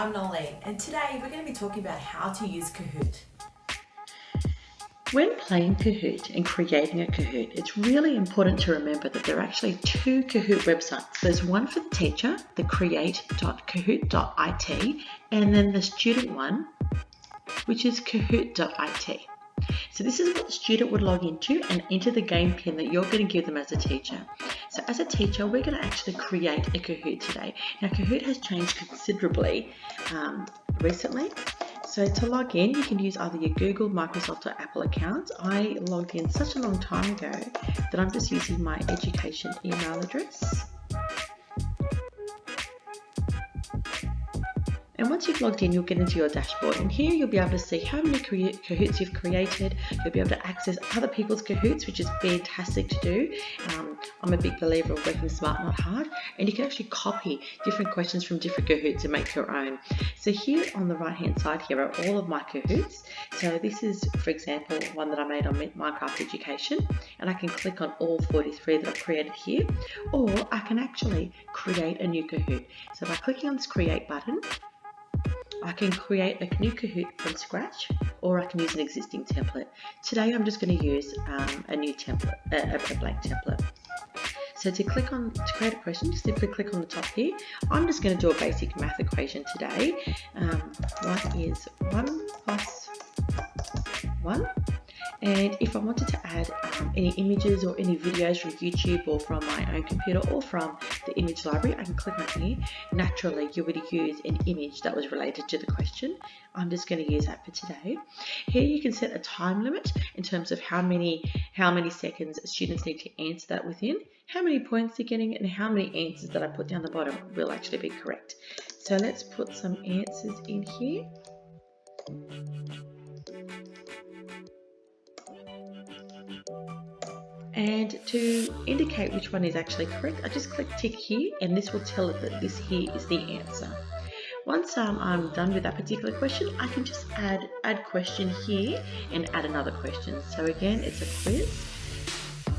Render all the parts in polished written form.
I'm Nolene, and today we're going to be talking about how to use Kahoot. When playing Kahoot and creating a Kahoot, it's really important to remember that there are actually two Kahoot websites. There's one for the teacher, the create.kahoot.it, and then the student one, which is kahoot.it. So this is what the student would log into and enter the game pin that you're going to give them as a teacher. So as a teacher, we're going to actually create a Kahoot today. Now Kahoot has changed considerably recently. So to log in, you can use either your Google, Microsoft or Apple accounts. I logged in such a long time ago that I'm just using my education email address. And once you've logged in, you'll get into your dashboard, and here you'll be able to see how many Kahoots you've created. You'll be able to access other people's Kahoots, which is fantastic to do. I'm a big believer of working smart, not hard, and you can actually copy different questions from different Kahoots and make your own. So here on the right hand side here are all of my Kahoots. So this is, for example, one that I made on Minecraft Education, and I can click on all 43 that I've created here, or I can actually create a new Kahoot. So by clicking on this create button, I can create a new Kahoot from scratch, or I can use an existing template. Today I'm just going to use a new template, a blank template. So to create a question, just simply click on the top here. I'm just going to do a basic math equation today. What is 1 plus 1? And if I wanted to add any images or any videos from YouTube or from my own computer or from the image library, I can click on here. Naturally, you would use an image that was related to the question. I'm just going to use that for today. Here you can set a time limit in terms of how many seconds students need to answer that within, how many points they're getting, and how many answers that I put down the bottom will actually be correct. So let's put some answers in here. And to indicate which one is actually correct, I just click tick here, and this will tell it that this here is the answer. Once I'm done with that particular question, I can just add question here and add another question. So again, it's a quiz.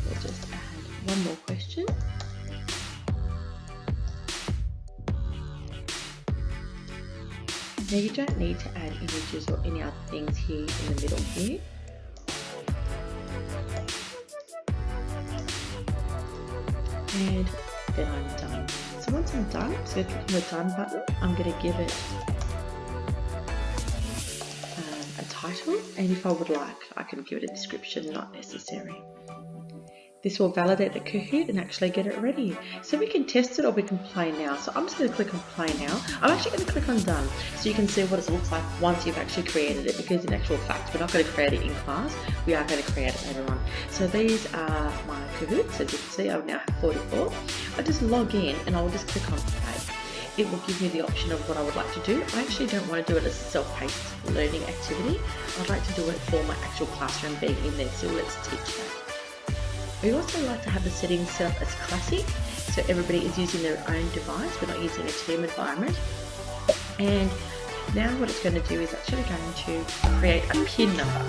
We'll just add one more question. Now you don't need to add images or any other things here in the middle here. And then I'm done. So once I'm done, I'm just going to click on the done button. I'm going to give it a title, and if I would like, I can give it a description, not necessary. This will validate the Kahoot and actually get it ready. So we can test it or we can play now. So I'm just going to click on play now. I'm actually going to click on done so you can see what it looks like once you've actually created it, because in actual fact we're not going to create it in class, we are going to create it later on. So these are my Kahoots. As you can see, I now have 44. I just log in and I will just click on play. It will give me the option of what I would like to do. I actually don't want to do it as a self-paced learning activity. I'd like to do it for my actual classroom being in there, so let's teach that. We also like to have the settings set up as classic, so everybody is using their own device. We're not using a team environment. And now what it's going to do is actually going to create a pin number.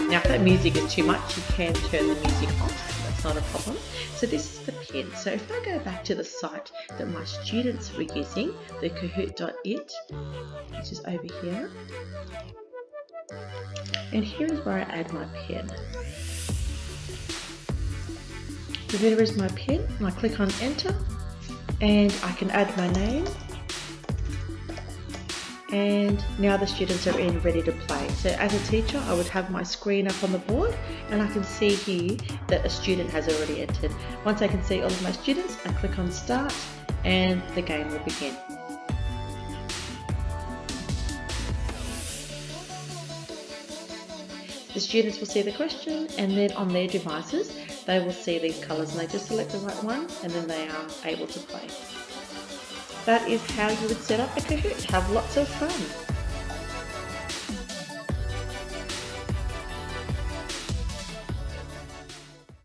Now if that music is too much, you can turn the music off. That's not a problem. So this is the pin. So if I go back to the site that my students were using, the kahoot.it, which is over here. And here is where I add my pin. So there is my pin, and I click on enter, and I can add my name, and now the students are in ready to play. So as a teacher, I would have my screen up on the board, and I can see here that a student has already entered. Once I can see all of my students, I click on start, and the game will begin. The students will see the question, and then on their devices they will see these colours, and they just select the right one and then they are able to play. That is how you would set up a Kahoot. Have lots of fun.